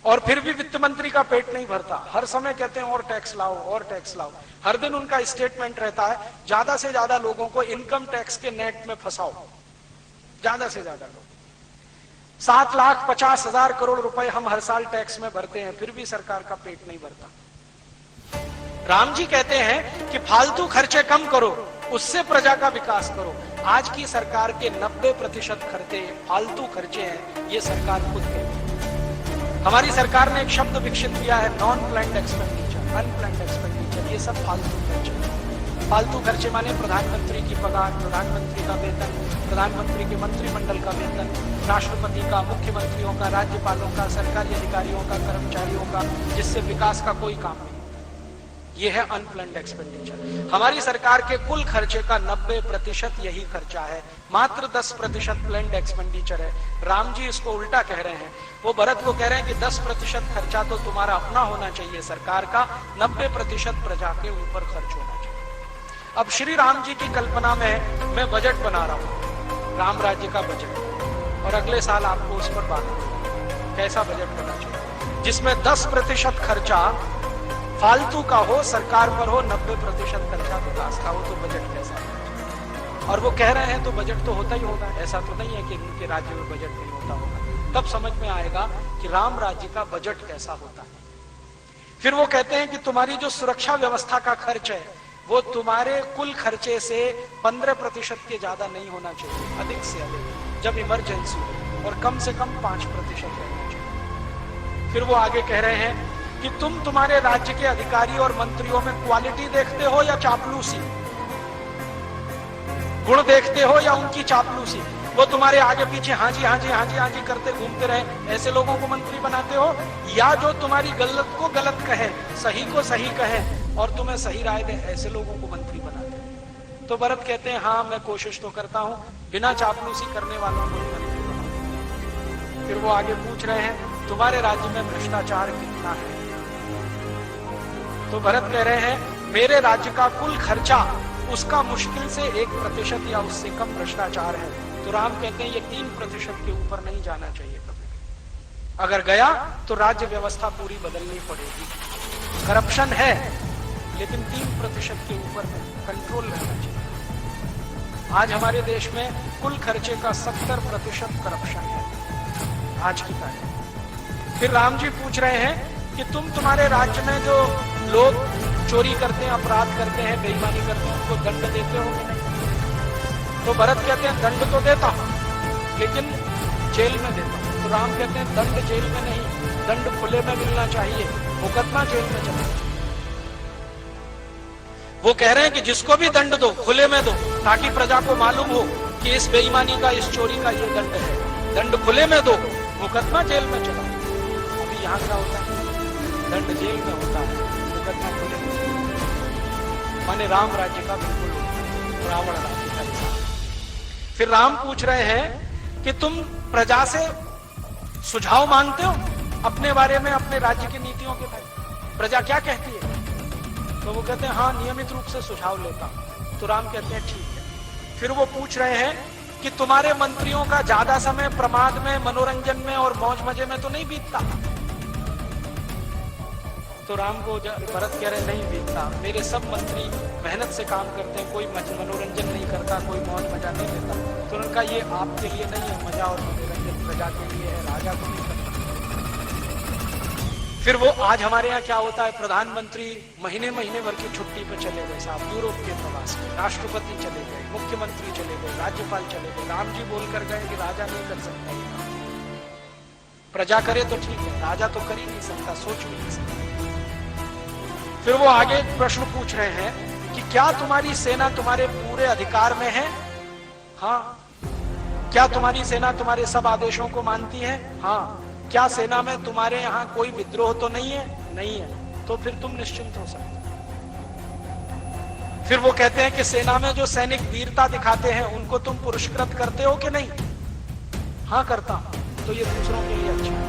और फिर भी वित्त मंत्री का पेट नहीं भरता, हर समय कहते हैं और टैक्स लाओ और टैक्स लाओ। हर दिन उनका स्टेटमेंट रहता है ज्यादा से ज्यादा लोगों को इनकम टैक्स के नेट में फंसाओ, ज्यादा से ज्यादा लोग। 7,50,000 करोड़ रुपए हम हर साल टैक्स में भरते हैं, फिर भी सरकार का पेट नहीं भरता। राम जी कहते हैं कि फालतू खर्चे कम करो, उससे प्रजा का विकास करो। आज की सरकार के 90% खर्चे फालतू खर्चे हैं, ये सरकार खुद कहती है। हमारी सरकार ने एक शब्द विकसित किया है, non planned expenditure, unplanned expenditure. ये सब फालतू खर्चे। फालतू खर्चे माने प्रधानमंत्री की पगार, प्रधानमंत्री का वेतन, प्रधानमंत्री के मंत्रिमंडल का वेतन, राष्ट्रपति का, मुख्यमंत्रियों का, राज्यपालों का, सरकारी अधिकारियों का, कर्मचारियों का, जिससे विकास का कोई काम नहीं। ये है अनप्लान्ड एक्सपेंडिचर। हमारी सरकार के कुल खर्चे का 90% यही खर्चा है, मात्र 10% प्लान्ड एक्सपेंडिचर है। राम जी इसको उल्टा कह रहे हैं, वो भरत को कह रहे हैं कि 10% खर्चा तो तुम्हारा अपना होना चाहिए सरकार का, 90% प्रजा के ऊपर खर्च होना चाहिए। अब श्री राम जी की कल्पना में मैं बजट बना रहा हूं, राम राज्य का बजट, और अगले साल आपको उस पर बात करूंगा कैसा बजट होना चाहिए, जिसमें 10% खर्चा फालतू का हो, सरकार पर हो, 90% खर्चा विकास का हो, तो बजट कैसा है। और वो कह रहे हैं तो बजट तो होता ही होगा, ऐसा तो नहीं है कि उनके राज्य में बजट नहीं होता होगा। तब समझ में आएगा कि राम राज्य का बजट कैसा होता है। फिर वो कहते हैं कि तुम्हारी जो सुरक्षा व्यवस्था का खर्च है वो तुम्हारे कुल खर्चे से 15% के ज्यादा नहीं होना चाहिए, अधिक से अधिक जब इमरजेंसी हो, और कम से कम 5% रहना चाहिए। फिर वो आगे कह रहे हैं कि तुम तुम्हारे राज्य के अधिकारी और मंत्रियों में क्वालिटी देखते हो या चापलूसी, गुण देखते हो या उनकी चापलूसी। वो तुम्हारे आगे पीछे हाँ जी हाँ जी हाँ जी हाँ जी करते घूमते रहे, ऐसे लोगों को मंत्री बनाते हो, या जो तुम्हारी गलत को गलत कहे, सही को सही कहे और तुम्हें सही राय दे, ऐसे लोगों को मंत्री बनाते हो। तो भरत कहते हैं हाँ मैं कोशिश तो करता हूं, बिना चापलूसी करने वालों को मंत्री बनाता। फिर वो आगे पूछ रहे हैं तुम्हारे राज्य में भ्रष्टाचार कितना है। तो भरत कह रहे हैं मेरे राज्य का कुल खर्चा, उसका मुश्किल से 1% या उससे कम भ्रष्टाचार है। तो राम कहते हैं ये 3% के ऊपर नहीं जाना चाहिए कभी। अगर गया तो राज्य व्यवस्था पूरी बदलनी पड़ेगी। करप्शन है लेकिन 3% के ऊपर कंट्रोल रहना चाहिए। आज हमारे देश में कुल खर्चे का 70% करप्शन है आज की तारीख। फिर राम जी पूछ रहे हैं कि तुम्हारे राज्य में जो लोग चोरी करते हैं, अपराध करते हैं, बेईमानी करते हैं, उनको दंड देते हो कि नहीं। तो भरत कहते हैं दंड तो देता हूं लेकिन जेल में देता हूं। तो राम कहते हैं दंड जेल में नहीं, दंड खुले में मिलना चाहिए, मुकदमा जेल में चलना चाहिए। वो कह रहे हैं कि जिसको भी दंड दो खुले में दो, ताकि प्रजा को मालूम हो कि इस बेईमानी का, इस चोरी का ये दंड है। दंड खुले में दो, मुकदमा जेल में चलाओ। अभी यहाँ क्या होता है, दंड जेल में होता है, मुकदमा खुले में। माने राम राज्य का बिल्कुल रावण राज्य का हिसाब। फिर राम पूछ रहे हैं कि तुम प्रजा से सुझाव मांगते हो अपने बारे में, अपने राज्य की नीतियों के बारे में, प्रजा क्या कहती है। तो वो कहते हैं हाँ नियमित रूप से सुझाव लेता हूं। तो राम कहते हैं ठीक है। फिर वो पूछ रहे हैं कि तुम्हारे मंत्रियों का ज्यादा समय प्रमाद में, मनोरंजन में और मौज मजे में तो नहीं बीतता। तो राम को भरत कह रहे नहीं बीतता, मेरे सब मंत्री मेहनत से काम करते हैं, कोई मनोरंजन नहीं करता, कोई मौज मजा नहीं लेता। तो उनका ये आपके लिए नहीं है, मजा और मनोरंजन प्रजा के लिए है, राजा को नहीं करता। फिर वो आज हमारे यहाँ क्या होता है, प्रधानमंत्री महीने महीने भर की छुट्टी पे चले गए साहब, यूरोप के प्रवास में, राष्ट्रपति चले गए, मुख्यमंत्री चले गए, राज्यपाल चले गए। राम जी बोलकर गए कि राजा नहीं कर सकता, प्रजा करे तो ठीक है, राजा तो कर ही नहीं सकता, सोच भी नहीं सकता। फिर वो आगे प्रश्न पूछ रहे हैं कि क्या तुम्हारी सेना तुम्हारे पूरे अधिकार में है। हाँ। क्या तुम्हारी सेना तुम्हारे सब आदेशों को मानती है। हाँ। क्या सेना में तुम्हारे यहाँ कोई विद्रोह तो नहीं है। नहीं है। तो फिर तुम निश्चिंत हो सकते। फिर वो कहते हैं कि सेना में जो सैनिक वीरता दिखाते हैं उनको तुम पुरस्कृत करते हो कि नहीं। हाँ करता हूं। तो ये दूसरों के लिए अच्छा है।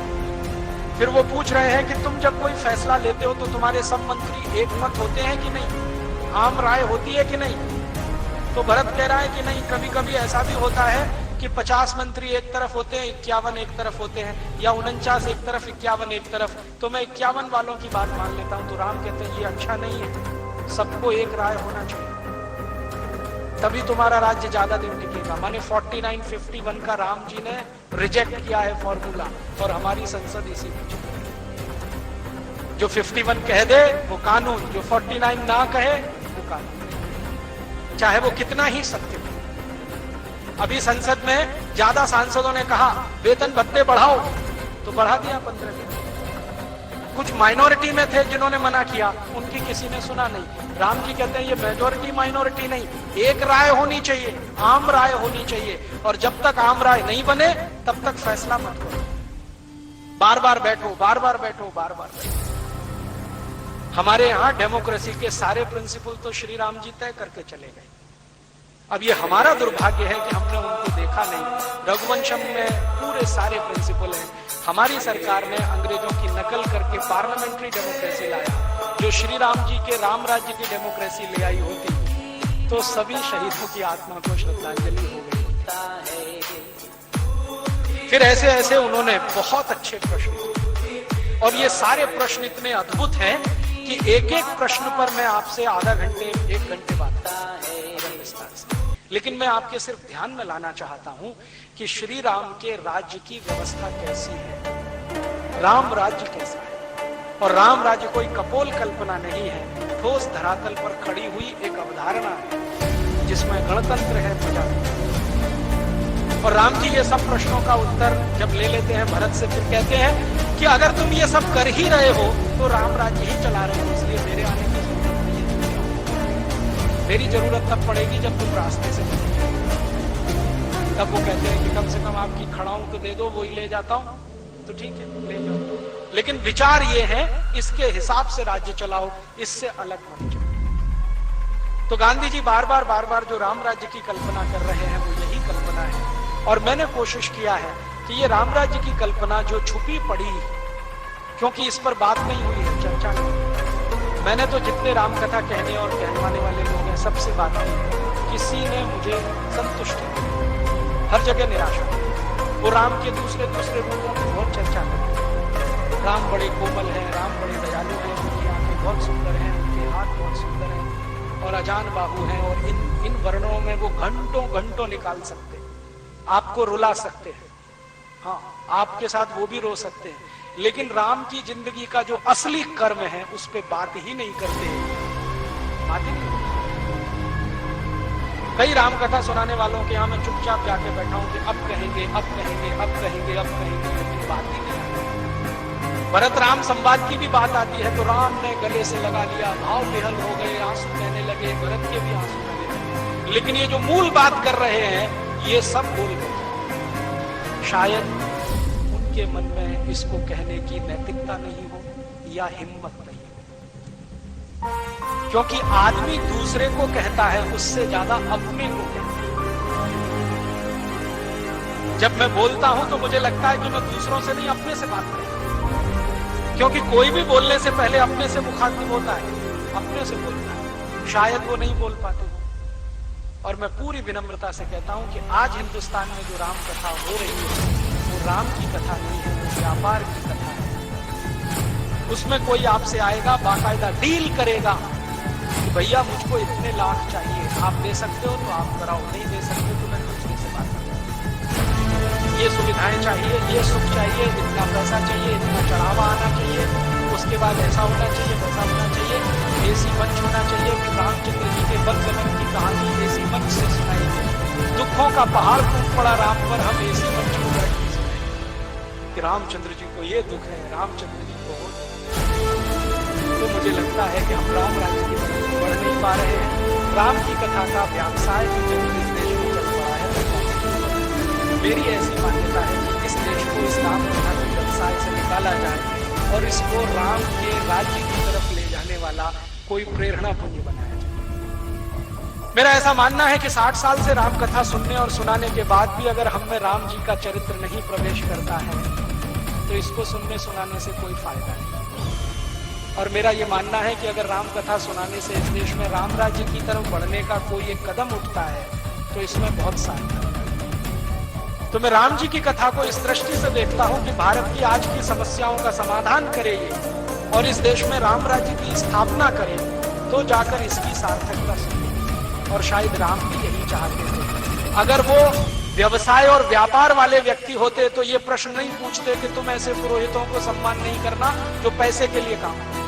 फिर वो पूछ रहे हैं कि तुम जब कोई फैसला लेते हो तो तुम्हारे सब मंत्री एक मत होते हैं कि नहीं, आम राय होती है कि नहीं। तो भरत कह रहा है कि नहीं, कभी कभी ऐसा भी होता है कि 50 मंत्री एक तरफ होते हैं, 51 एक तरफ होते हैं, या 49 एक तरफ, 51 एक तरफ, तो मैं 51 वालों की बात मान लेता हूं। तो राम कहते हैं ये अच्छा नहीं है, सबको एक राय होना चाहिए, तभी तुम्हारा राज्य ज्यादा दिन टिकेगा। माने 49-51 का राम जी ने रिजेक्ट किया है फॉर्मूला, और हमारी संसद इसी में चल रही है। जो 51 कह दे वो कानून, जो 49 ना कहे वो कानून, चाहे वो कितना ही सत्य हो। अभी संसद में ज्यादा सांसदों ने कहा वेतन भत्ते बढ़ाओ, तो बढ़ा दिया 15 दिन। कुछ माइनॉरिटी में थे जिन्होंने मना किया, उनकी किसी ने सुना नहीं। राम जी कहते हैं ये मेजॉरिटी माइनॉरिटी नहीं, एक राय होनी चाहिए, आम राय होनी चाहिए, और जब तक आम राय नहीं बने तब तक फैसला मत करो। बार बार बैठो, बार बार बैठो, बार बार बैठो। हमारे यहां डेमोक्रेसी के सारे प्रिंसिपल तो श्री राम जी तय करके चले गए। अब ये हमारा दुर्भाग्य है कि हमने उनको देखा नहीं। रघुवंशम में पूरे सारे प्रिंसिपल हैं। हमारी सरकार ने अंग्रेजों की नकल करके पार्लियामेंट्री डेमोक्रेसी लाया। जो श्री राम जी के राम राज्य की डेमोक्रेसी ले आई होती तो सभी शहीदों की आत्मा को श्रद्धांजलि हो गई। फिर ऐसे ऐसे उन्होंने बहुत अच्छे प्रश्न किए, और ये सारे प्रश्न इतने अद्भुत हैं कि एक एक प्रश्न पर मैं आपसे आधा घंटे 1 घंटे बात करूं विस्तार से। लेकिन मैं आपके सिर्फ ध्यान में लाना चाहता हूं कि श्री राम के राज्य की व्यवस्था कैसी है, राम राज्य कैसा है। और राम राज्य कोई कपोल कल्पना नहीं है, ठोस धरातल पर खड़ी हुई एक अवधारणा है जिसमें गणतंत्र है, प्रजातंत्र। और राम जी ये सब प्रश्नों का उत्तर जब ले लेते हैं भरत से, फिर कहते हैं कि अगर तुम ये सब कर ही रहे हो तो राम राज्य ही चला रहे हो, इसलिए मेरे आने की जरूरत नहीं है। मेरी जरूरत तब पड़ेगी जब तुम रास्ते से निकलोगे। तब वो कहते हैं कि कम से कम आपकी खड़ाऊं तो दे दो, वो ही ले जाता हूं। तो ठीक है, ले जाओ, लेकिन विचार ये है इसके हिसाब से राज्य चलाओ, इससे अलग मत चलो। तो गांधी जी बार बार जो राम राज्य की कल्पना कर रहे हैं वो यही कल्पना है। और मैंने कोशिश किया है कि ये राम राज्य की कल्पना जो छुपी पड़ी, क्योंकि इस पर बात नहीं हुई है, चर्चा नहीं, मैंने तो जितने राम कथा कहने और कहलवाने वाले लोग हैं सबसे बात की, किसी ने मुझे संतुष्टि दी, हर जगह निराशा। वो राम के दूसरे रूपों की बहुत चर्चा करते। राम बड़े कोमल हैं, राम बड़े दयालु हैं, उनकी आंखें बहुत सुंदर हैं, उनके हाथ बहुत सुंदर हैं, और अजान बाहु हैं, और इन वर्णों में वो घंटों निकाल सकते हैं, आपको रुला सकते हैं, हाँ आपके साथ वो भी रो सकते हैं। लेकिन राम की जिंदगी का जो असली कर्म है उस पे बात ही नहीं करते, बात ही नहीं। कई राम कथा सुनाने वालों के यहां मैं चुपचाप जाके बैठा हूं कि अब कहेंगे, अब कहेंगे, अब कहेंगे, अब कहेंगे, लेकिन बात ही नहीं। भरत राम संवाद की भी बात आती है तो राम ने गले से लगा लिया, भाव विहल हो गए, आंसू बहने लगे, भरत के भी आंसू बहने लगे, लेकिन ये जो मूल बात कर रहे हैं ये सब भूल गए। शायद उनके मन में इसको कहने की नैतिकता नहीं हो या हिम्मत नहीं हो, क्योंकि आदमी दूसरे को कहता है उससे ज्यादा अपने को कहता है। जब मैं बोलता हूं तो मुझे लगता है कि मैं दूसरों से नहीं अपने से बात करता, क्योंकि कोई भी बोलने से पहले अपने से मुखातिब होता है, अपने से बोलता है। शायद वो नहीं बोल पाते। और मैं पूरी विनम्रता से कहता हूं कि आज हिंदुस्तान में जो राम कथा हो रही है वो राम की कथा नहीं है, वो व्यापार की कथा है। उसमें कोई आपसे आएगा, बाकायदा डील करेगा कि भैया मुझको इतने लाख चाहिए, आप दे सकते हो तो आप कराओ, नहीं दे सकते तो मैं दूसरे से बात करूं। ये सुविधाएं चाहिए, ये सुख चाहिए, इतना पैसा चाहिए, इतना चढ़ावा आना चाहिए, उसके बाद ऐसा होना चाहिए, वैसा होना चाहिए, एसी मंच होना चाहिए। फिर रामचंद्र जी के बदगमन की कहानी एसी मंच से सुनाई गई। दुखों का पहाड़ टूट पड़ा राम पर, हम एसी मंच को बैठ के सुनाएंगे कि रामचंद्र जी को ये दुख है, रामचंद्र जी को। तो मुझे लगता है कि हम राम राज्य की तरफ बढ़ नहीं पा रहे हैं। राम की कथा का व्यवसाय भी जब इस देश में चल पड़ा है। मेरी ऐसी मान्यता है कि इस देश को इस राम कथा के व्यवसाय से निकाला जाए और इसको राम के राज्य की तरफ ले जाने वाला कोई प्रेरणा पुंज बनाया जाए। मेरा ऐसा मानना है कि 60 साल से राम कथा सुनने और सुनाने के बाद भी अगर हम में राम जी का चरित्र नहीं प्रवेश करता है तो इसको सुनने सुनाने से कोई फायदा नहीं। और मेरा ये मानना है कि अगर राम कथा सुनाने से इस देश में राम राज्य की तरफ बढ़ने का कोई एक कदम उठता है तो इसमें बहुत सार्थक है। तो मैं राम जी की कथा को इस दृष्टि से देखता हूं कि भारत की आज की समस्याओं का समाधान करे ये और इस देश में राम राज्य की स्थापना करे, तो जाकर इसकी सार्थकता सुनी। और शायद राम भी यही चाहते थे। अगर वो व्यवसाय और व्यापार वाले व्यक्ति होते तो ये प्रश्न नहीं पूछते कि तुम ऐसे पुरोहितों को सम्मान नहीं करना जो पैसे के लिए काम करते,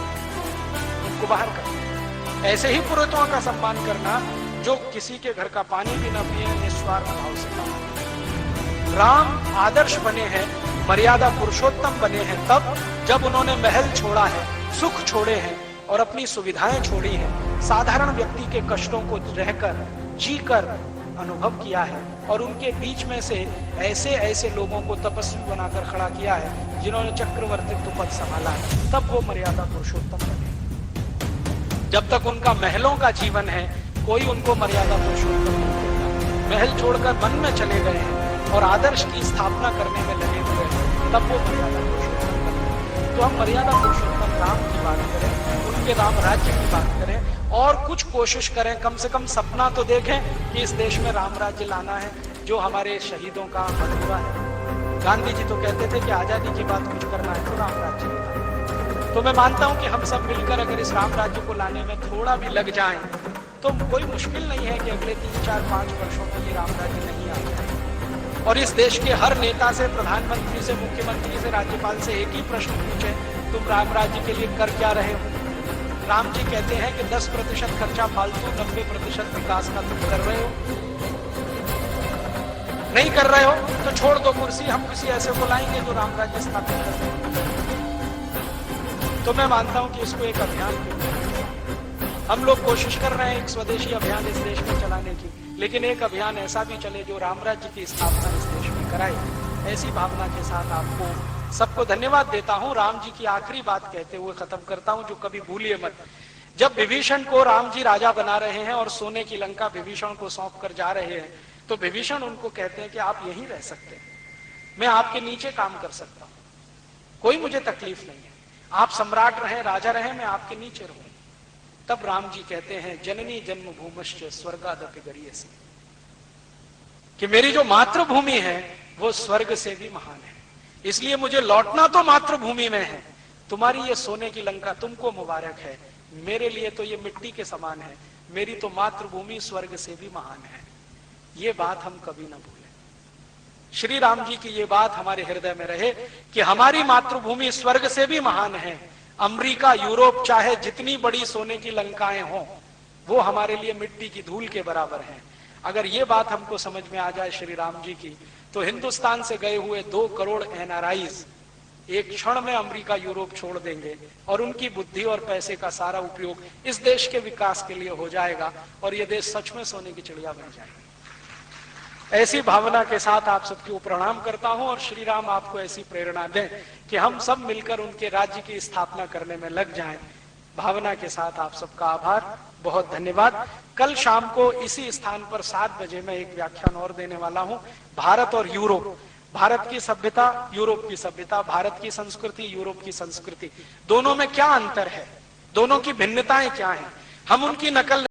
उनको बाहर करना। ऐसे ही पुरोहितों का सम्मान करना जो किसी के घर का पानी भी न पिए, निस्वार्थ भाव से काम करते। राम आदर्श बने हैं, मर्यादा पुरुषोत्तम बने हैं तब जब उन्होंने महल छोड़ा है, सुख छोड़े हैं और अपनी सुविधाएं छोड़ी हैं, साधारण व्यक्ति के कष्टों को रहकर जीकर अनुभव किया है और उनके बीच में से ऐसे ऐसे लोगों को तपस्वी बनाकर खड़ा किया है जिन्होंने चक्रवर्तित्व पद संभाला है, तब वो मर्यादा पुरुषोत्तम बने। जब तक उनका महलों का जीवन है कोई उनको मर्यादा पुरुषोत्तम नहीं कहता। महल छोड़कर वन में चले गए हैं और आदर्श की स्थापना करने में लगे हुए हैं, तब वो मर्यादा पुरुषोत्तम बने। तो हम मर्यादा पुरुषोत्तम राम की बात करें, उनके राम राज्य की बात करें और कुछ कोशिश करें, कम से कम सपना तो देखें कि इस देश में राम राज्य लाना है जो हमारे शहीदों का मधुरा है। गांधी जी तो कहते थे कि आजादी की बात कुछ करना है तो राम राज्य लाना। तो मैं मानता हूं कि हम सब मिलकर अगर इस राम राज्य को लाने में थोड़ा भी लग जाएं तो कोई मुश्किल नहीं है कि अगले 3, 4, 5 वर्षों में ये राम राज्य नहीं आ जाए। और इस देश के हर नेता से, प्रधानमंत्री से, मुख्यमंत्री से, राज्यपाल से एक ही प्रश्न पूछे, तुम राम राज्य के लिए कर क्या रहे हो? राम जी कहते हैं कि 10% खर्चा फालतू, 90% विकास का तुम कर रहे हो। नहीं कर रहे हो तो छोड़ दो कुर्सी, हम किसी ऐसे को लाएंगे जो राम राज्य स्थापित कर दें। तो मैं मानता हूं कि इसको एक अभियान हम लोग कोशिश कर रहे हैं, एक स्वदेशी अभियान इस देश में चलाने की, लेकिन एक अभियान ऐसा भी चले जो राम राज्य की स्थापना इस देश में कराए। ऐसी भावना के साथ आपको सबको धन्यवाद देता हूं। राम जी की आखिरी बात कहते हुए खत्म करता हूं, जो कभी भूलिए मत। जब विभीषण को राम जी राजा बना रहे हैं और सोने की लंका विभीषण को सौंप कर जा रहे हैं, तो विभीषण उनको कहते हैं कि आप यहीं रह सकते हैं, मैं आपके नीचे काम कर सकता हूं, कोई मुझे तकलीफ नहीं है, आप सम्राट रहे, राजा रहे, मैं आपके नीचे रहूं। तब राम जी कहते हैं जननी जन्मभूमिश्च स्वर्गादपि गरीयसी, कि मेरी जो मातृभूमि है वो स्वर्ग से भी महान है, इसलिए मुझे लौटना तो मातृभूमि में है। तुम्हारी ये सोने की लंका तुमको मुबारक है, मेरे लिए तो ये मिट्टी के समान है, मेरी तो मातृभूमि स्वर्ग से भी महान है। ये बात हम कभी ना भूलें। श्री राम जी की ये बात हमारे हृदय में रहे कि हमारी मातृभूमि स्वर्ग से भी महान है। अमेरिका, यूरोप, चाहे जितनी बड़ी सोने की लंकाएं हों, वो हमारे लिए मिट्टी की धूल के बराबर हैं। अगर ये बात हमको समझ में आ जाए श्री राम जी की, तो हिंदुस्तान से गए हुए 2 करोड़ एनआरआईज एक क्षण में अमेरिका, यूरोप छोड़ देंगे और उनकी बुद्धि और पैसे का सारा उपयोग इस देश के विकास के लिए हो जाएगा और ये देश सच में सोने की चिड़िया बन जाएगा। ऐसी भावना के साथ आप सबको प्रणाम करता हूं और श्री राम आपको ऐसी प्रेरणा दें कि हम सब मिलकर उनके राज्य की स्थापना करने में लग जाएं। भावना के साथ आप सबका आभार, बहुत धन्यवाद। कल शाम को इसी स्थान पर 7 बजे मैं एक व्याख्यान और देने वाला हूं, भारत और यूरोप, भारत की सभ्यता, यूरोप की सभ्यता, भारत की संस्कृति, यूरोप की संस्कृति, दोनों में क्या अंतर है, दोनों की भिन्नताएं क्या हैं, हम उनकी नकल